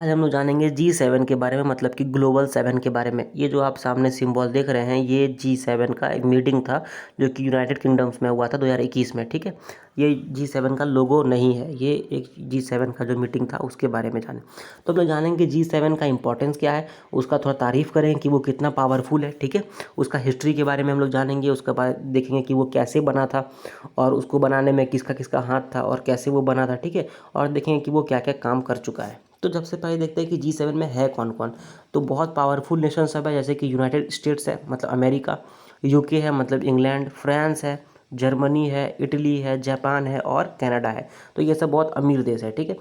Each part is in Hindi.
आज हम लोग जानेंगे G7 के बारे में, मतलब कि ग्लोबल 7 के बारे में। ये जो आप सामने सिंबल देख रहे हैं, ये G7 का एक मीटिंग था जो कि यूनाइटेड किंगडम्स में हुआ था 2021 में। ठीक है, ये G7 का लोगो नहीं है, ये एक G7 का जो मीटिंग था उसके बारे में जाने। तो हम लोग जानेंगे G7 का इंपॉर्टेंस क्या है, उसका थोड़ा तारीफ़ करें कि वो कितना पावरफुल है। ठीक है, उसका हिस्ट्री के बारे में हम लोग जानेंगे, उसके बाद देखेंगे कि वो कैसे बना था और उसको बनाने में किसका किसका हाथ था और कैसे वो बना था। ठीक है, और देखेंगे कि वो क्या क्या काम कर चुका है। तो सबसे पहले देखते हैं कि G7 में है कौन कौन। तो बहुत पावरफुल नेशन सब है, जैसे कि यूनाइटेड स्टेट्स है मतलब अमेरिका, यूके है मतलब इंग्लैंड, फ्रांस है, जर्मनी है, इटली है, जापान है और कनाडा है। तो ये सब बहुत अमीर देश है। ठीक है,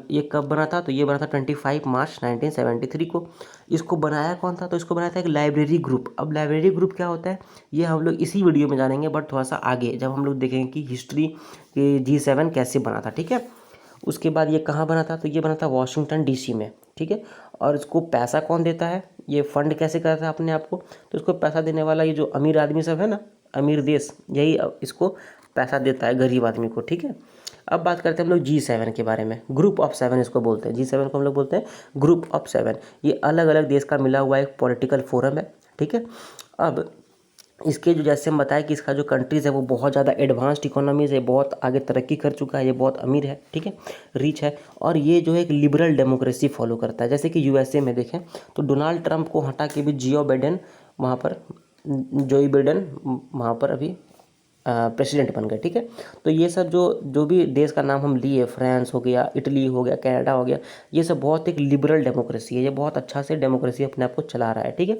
ये कब बना था? तो ये बना था 25 मार्च 1973 को। इसको बनाया कौन था? तो इसको बनाया था एक लाइब्रेरी ग्रुप। अब लाइब्रेरी ग्रुप क्या होता है, ये हम लोग इसी वीडियो में जानेंगे, बट थोड़ा सा आगे जब हम लोग देखेंगे कि हिस्ट्री कि G7 कैसे बना था। ठीक है, उसके बाद ये कहाँ बना था? तो ये बना था वॉशिंगटन डीसी में। ठीक है, और इसको पैसा कौन देता है, ये फंड कैसे करता है अपने आप को? तो इसको पैसा देने वाला ये जो अमीर आदमी सब है ना, अमीर देश, यही इसको पैसा देता है गरीब आदमी को। ठीक है, अब बात करते हैं हम लोग G7 के बारे में। ग्रुप ऑफ 7 इसको बोलते हैं, G7 को हम लोग बोलते हैं ग्रुप ऑफ 7। ये अलग अलग देश का मिला हुआ एक पॉलिटिकल फोरम है। ठीक है, अब इसके जो जैसे हम बताया कि इसका जो कंट्रीज़ है वो बहुत ज़्यादा एडवांस्ड इकोनॉमीज़ है, बहुत आगे तरक्की कर चुका है, ये बहुत अमीर है। ठीक है, रिच है, और ये जो है एक लिबरल डेमोक्रेसी फॉलो करता है। जैसे कि यूएसए में देखें तो डोनाल्ड ट्रंप को हटा के भी जियो बाइडेन वहाँ पर जोई बाइडेन वहाँ पर अभी प्रेसिडेंट बन गए। ठीक है, तो ये सब जो जो भी देश का नाम हम लिए, फ्रांस हो गया, इटली हो गया, कनाडा हो गया, ये सब बहुत एक लिबरल डेमोक्रेसी है, ये बहुत अच्छा से डेमोक्रेसी अपने आप को चला रहा है। ठीक है,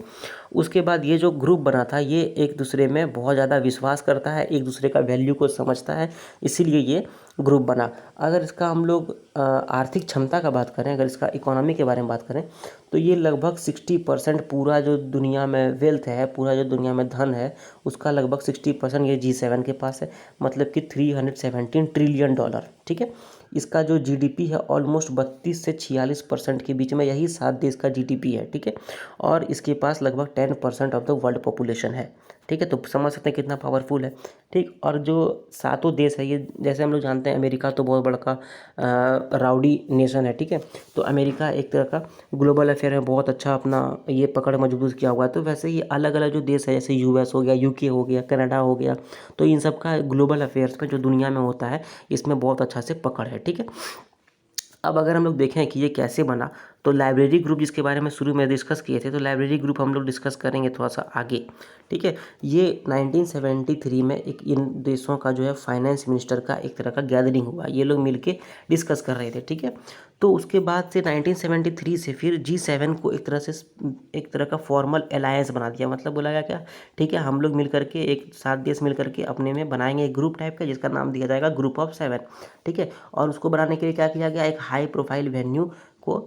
उसके बाद ये जो ग्रुप बना था ये एक दूसरे में बहुत ज़्यादा विश्वास करता है, एक दूसरे का वैल्यू को समझता है, इसीलिए ये ग्रुप बना। अगर इसका हम लोग आर्थिक क्षमता का बात करें, अगर इसका इकोनॉमी के बारे में बात करें, तो ये लगभग 60% पूरा जो दुनिया में वेल्थ है, पूरा जो दुनिया में धन है, उसका लगभग 60% ये G7 के पास है, मतलब कि $317 ट्रिलियन। ठीक है, इसका जो जीडीपी है ऑलमोस्ट 32 से 46% के बीच में, यही 7 देश का जीडीपी है। ठीक है, और इसके पास लगभग 10% ऑफ द वर्ल्ड पॉपुलेशन है। ठीक है, तो समझ सकते हैं कितना पावरफुल है। ठीक, और जो सातों देश है ये, जैसे हम लोग जानते हैं अमेरिका तो बहुत बड़ा राउडी नेशन है। ठीक है, तो अमेरिका एक तरह का ग्लोबल अफेयर में बहुत अच्छा अपना ये पकड़ मजबूत किया हुआ है। तो वैसे ही अलग अलग जो देश है, जैसे यूएस हो गया, यूके हो गया, कनाडा हो गया, तो इन सब का ग्लोबल अफेयर्स में जो दुनिया में होता है, इसमें बहुत अच्छा से पकड़ है। ठीक है, अब अगर हम लोग देखें कि ये कैसे बना, तो लाइब्रेरी ग्रुप जिसके बारे में शुरू में डिस्कस किए थे, तो लाइब्रेरी ग्रुप हम लोग डिस्कस करेंगे थोड़ा सा आगे। ठीक है, ये 1973 में एक इन देशों का जो है फाइनेंस मिनिस्टर का एक तरह का गैदरिंग हुआ, ये लोग मिलके डिस्कस कर रहे थे। ठीक है, तो उसके बाद से 1973 से फिर G7 को एक तरह का फॉर्मल अलायंस बना दिया। मतलब बोला गया क्या, ठीक है, हम लोग मिल करके एक 7 देश मिल करके अपने में बनाएंगे एक ग्रुप टाइप का, जिसका नाम दिया जाएगा ग्रुप ऑफ 7। ठीक है, और उसको बनाने के लिए क्या किया गया, एक हाई प्रोफाइल वेन्यू को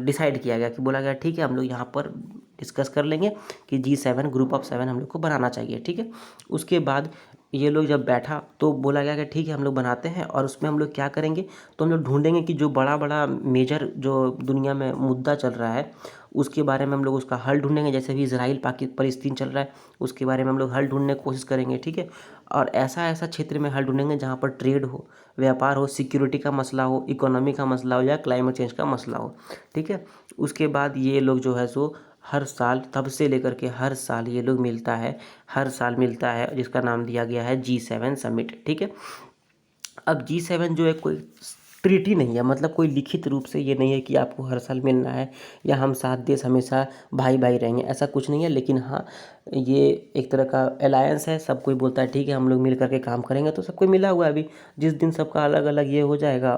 डिसाइड किया गया कि बोला गया ठीक है हम लोग यहाँ पर डिस्कस कर लेंगे कि G7 ग्रुप ऑफ 7 हम लोग को बनाना चाहिए। ठीक है, उसके बाद ये लोग जब बैठा तो बोला गया कि ठीक है हम लोग बनाते हैं, और उसमें हम लोग क्या करेंगे, तो हम लोग ढूंढेंगे कि जो बड़ा बड़ा मेजर जो दुनिया में मुद्दा चल रहा है उसके बारे में हम लोग उसका हल ढूंढेंगे। जैसे भी इसराइल पाकिस्तान चल रहा है, उसके बारे में हम लोग हल ढूंढने की कोशिश करेंगे। ठीक है, और ऐसा ऐसा क्षेत्र में हल ढूंढेंगे जहाँ पर ट्रेड हो, व्यापार हो, सिक्योरिटी का मसला हो, इकोनॉमी का मसला हो, या क्लाइमेट चेंज का मसला हो। ठीक है, उसके बाद ये लोग जो है सो हर साल, तब से लेकर के हर साल ये लोग मिलता है, हर साल मिलता है, जिसका नाम दिया गया है G7 समिट। ठीक है, अब G7 जो है कोई ट्रीटी नहीं है, मतलब कोई लिखित रूप से ये नहीं है कि आपको हर साल मिलना है या हम 7 देश हमेशा भाई भाई रहेंगे, ऐसा कुछ नहीं है। लेकिन हाँ, ये एक तरह का अलायंस है, सब कोई बोलता है ठीक है हम लोग मिल करके काम करेंगे, तो सब कोई मिला हुआ है। अभी जिस दिन सबका अलग अलग ये हो जाएगा,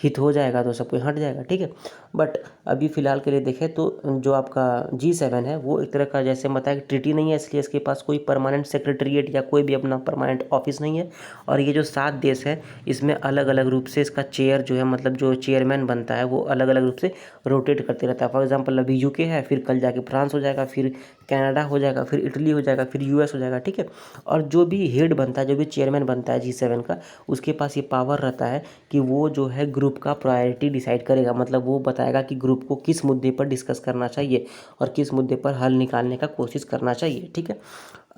हित हो जाएगा, तो सब कोई हट जाएगा। ठीक है, बट अभी फ़िलहाल के लिए देखें तो जो आपका G7 है वो एक तरह का, जैसे बताया कि ट्रीटी नहीं है, इसलिए इसके पास कोई परमानेंट सेक्रेटरीट या कोई भी अपना परमानेंट ऑफिस नहीं है। और ये जो 7 देश है इसमें अलग अलग रूप से इसका चेयर जो है, मतलब जो चेयरमैन बनता है वो अलग अलग रूप से रोटेट करते रहता है। फॉर एग्जांपल अभी यूके है, फिर कल जाके फ्रांस हो जाएगा, फिर कनाडा हो जाएगा, फिर इटली हो जाएगा, फिर यूएस हो जाएगा। ठीक है, और जो भी हेड बनता है, जो भी चेयरमैन बनता है G7 का, उसके पास ये पावर रहता है कि वो जो है ग्रुप ग्रुप का प्रायोरिटी डिसाइड करेगा, मतलब वो बताएगा कि ग्रुप को किस मुद्दे पर डिस्कस करना चाहिए और किस मुद्दे पर हल निकालने का कोशिश करना चाहिए, ठीक है।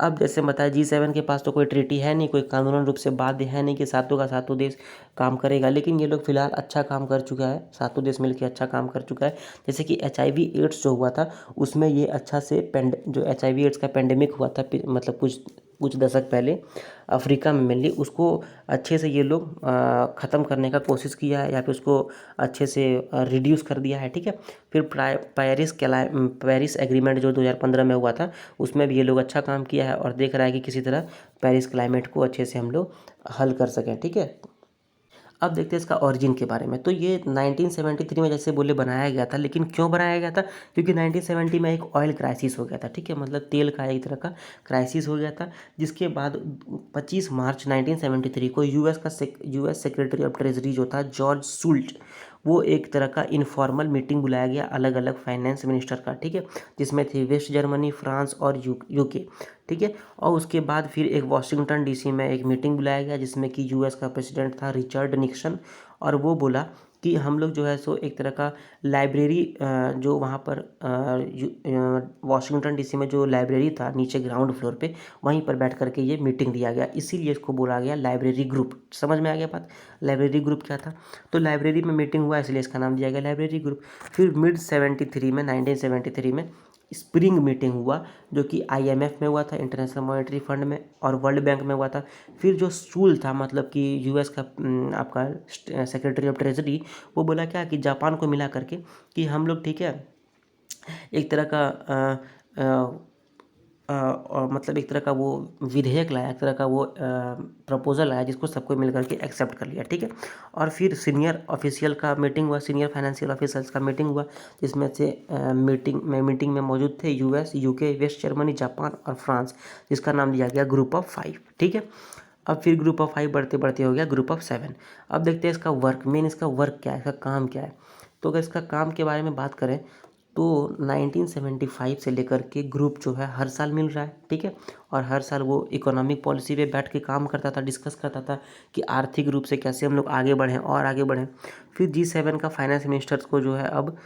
अब जैसे बताया G7 के पास तो कोई ट्रीटी है नहीं, कोई कानूनन रूप से बाध्य है नहीं कि सातों का सातों देश काम करेगा, लेकिन ये लोग फिलहाल अच्छा काम कर चुका है, सातों देश मिलकर अच्छा काम कर चुका है। जैसे कि HIV एड्स जो हुआ था उसमें ये अच्छा से जो HIV एड्स का पेंडेमिक हुआ था, मतलब कुछ दशक पहले अफ्रीका में मेनली, उसको अच्छे से ये लोग ख़त्म करने का कोशिश किया है या फिर उसको अच्छे से रिड्यूस कर दिया है, ठीक है। फिर पेरिस एग्रीमेंट जो 2015 में हुआ था उसमें भी ये लोग अच्छा काम किया है और देख रहा है कि किसी तरह पेरिस क्लाइमेट को अच्छे से हम लोग हल कर सकें, ठीक है। अब देखते हैं इसका ओरिजिन के बारे में। तो ये 1973 में जैसे बोले बनाया गया था, लेकिन क्यों बनाया गया था? क्योंकि 1970 में एक ऑयल क्राइसिस हो गया था, ठीक है, मतलब तेल का एक तरह का क्राइसिस हो गया था, जिसके बाद 25 मार्च 1973 को यूएस सेक्रेटरी ऑफ ट्रेजरी जो था जॉर्ज सुल्ट, वो एक तरह का इनफॉर्मल मीटिंग बुलाया गया अलग अलग फाइनेंस मिनिस्टर का, ठीक है, जिसमें थे वेस्ट जर्मनी, फ्रांस और यूके, ठीक है। और उसके बाद फिर एक वॉशिंगटन डीसी में एक मीटिंग बुलाया गया जिसमें कि यूएस का प्रेसिडेंट था रिचर्ड निक्सन, और वो बोला कि हम लोग जो है सो एक तरह का लाइब्रेरी, जो वहाँ पर वॉशिंगटन डीसी में जो लाइब्रेरी था नीचे ग्राउंड फ्लोर पे, वहीं पर बैठ करके ये मीटिंग दिया गया, इसीलिए इसको बोला गया लाइब्रेरी ग्रुप। समझ में आ गया बात, लाइब्रेरी ग्रुप क्या था? तो लाइब्रेरी में मीटिंग हुआ इसलिए इसका नाम दिया गया लाइब्रेरी ग्रुप। फिर मिड 73 में 1973 में स्प्रिंग मीटिंग हुआ जो कि IMF में हुआ था, इंटरनेशनल मॉनेटरी फंड में, और वर्ल्ड बैंक में हुआ था। फिर जो सूल था, मतलब कि यूएस का आपका सेक्रेटरी ऑफ ट्रेजरी, वो बोला क्या कि जापान को मिला करके कि हम लोग, ठीक है, एक तरह का और मतलब एक तरह का वो विधेयक लाया, एक तरह का वो प्रपोजल आया जिसको सबको मिल करके एक्सेप्ट कर लिया, ठीक है। और फिर सीनियर ऑफिशियल का मीटिंग हुआ, सीनियर फाइनेंशियल ऑफिसर्स का मीटिंग हुआ, जिसमें से मीटिंग में मौजूद थे US, UK, west Germany, Japan और फ्रांस, जिसका नाम दिया गया ग्रुप ऑफ 5, ठीक है। अब फिर ग्रुप ऑफ 5 बढ़ते बढ़ते हो गया ग्रुप ऑफ 7। अब देखते हैं इसका इसका वर्क क्या है, इसका काम क्या है। तो अगर इसका काम के बारे में बात करें तो 1975 से लेकर के ग्रुप जो है हर साल मिल रहा है, ठीक है, और हर साल वो इकोनॉमिक पॉलिसी पे बैठ के काम करता था, डिस्कस करता था कि आर्थिक रूप से कैसे हम लोग आगे बढ़ें और आगे बढ़ें। फिर G7 का फाइनेंस मिनिस्टर्स को जो है अब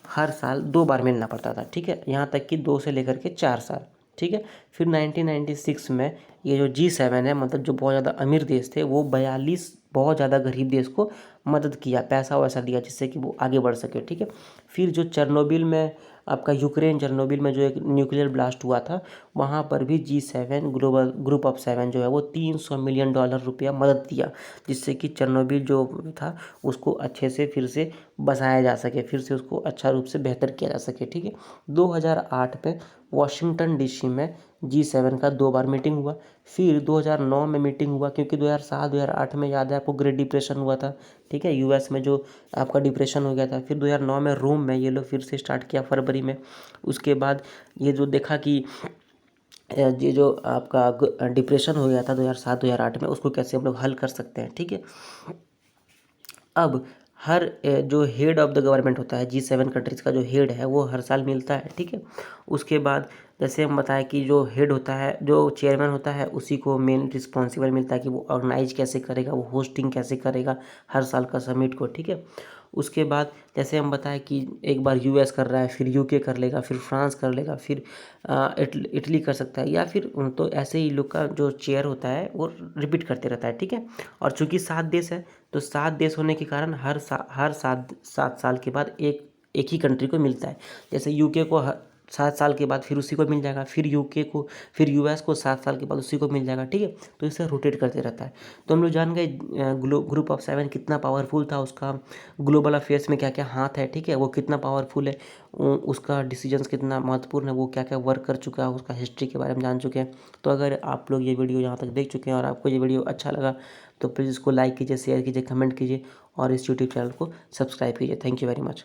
हर साल 2 बार मिलना पड़ता था, ठीक है, यहाँ तक कि 2 से लेकर के 4 साल, ठीक है। फिर 1996 में ये जो G7 है, मतलब जो बहुत ज़्यादा अमीर देश थे, वो 42 बहुत ज़्यादा गरीब देश को मदद किया, पैसा वैसा दिया जिससे कि वो आगे बढ़ सके, ठीक है। फिर जो चेरनोबिल में आपका यूक्रेन चेरनोबिल में जो एक न्यूक्लियर ब्लास्ट हुआ था, वहाँ पर भी G7 ग्रुप ऑफ 7 जो है वो $300 मिलियन रुपया मदद दिया, जिससे कि चेरनोबिल जो था उसको अच्छे से फिर से बसाया जा सके, फिर से उसको अच्छा रूप से बेहतर किया जा सके, ठीक है। 2008 में वाशिंगटन डीसी में G7 का 2 बार मीटिंग हुआ। फिर 2009 में मीटिंग हुआ, क्योंकि 2007-2008 में याद है आपको ग्रेट डिप्रेशन हुआ था, ठीक है, यूएस में जो आपका डिप्रेशन हो गया था। फिर 2009 में रोम में ये लोग फिर से स्टार्ट किया फरवरी में। उसके बाद ये जो देखा कि ये जो आपका डिप्रेशन हो गया था 2007-2008 में, उसको कैसे हम लोग हल कर सकते हैं, ठीक है। अब हर जो हेड ऑफ द गवर्नमेंट होता है G7 कंट्रीज़ का जो हेड है वो हर साल मिलता है, ठीक है। उसके बाद जैसे हम बताएं कि जो हेड होता है, जो चेयरमैन होता है, उसी को मेन रिस्पॉन्सिबल मिलता है कि वो ऑर्गेनाइज कैसे करेगा, वो होस्टिंग कैसे करेगा हर साल का समिट को, ठीक है। उसके बाद जैसे हम बताएं कि एक बार यूएस कर रहा है, फिर यूके कर लेगा, फिर फ्रांस कर लेगा, फिर इटली कर सकता है, या फिर तो ऐसे ही लोग का जो चेयर होता है वो रिपीट करते रहता है, ठीक है। और चूंकि 7 देश है तो 7 देश होने के कारण हर 7 साल के बाद एक ही कंट्री को मिलता है। जैसे यूके को 7 साल के बाद फिर उसी को मिल जाएगा, फिर यूके को, फिर यूएस को 7 साल के बाद उसी को मिल जाएगा, ठीक है। तो इसे रोटेट करते रहता है। तो हम लोग जान गए ग्रुप ऑफ 7 कितना पावरफुल था, उसका ग्लोबल अफेयर्स में क्या क्या हाथ है, ठीक है, वो कितना पावरफुल है, उसका डिसीजंस कितना महत्वपूर्ण है, वो क्या क्या वर्क कर चुका है, उसका हिस्ट्री के बारे में जान चुके हैं। तो अगर आप लोग ये वीडियो यहाँ तक देख चुके हैं और आपको ये वीडियो अच्छा लगा तो प्लीज़ इसको लाइक कीजिए, शेयर कीजिए, कमेंट कीजिए और इस यूट्यूब चैनल को सब्सक्राइब कीजिए। Thank you very much.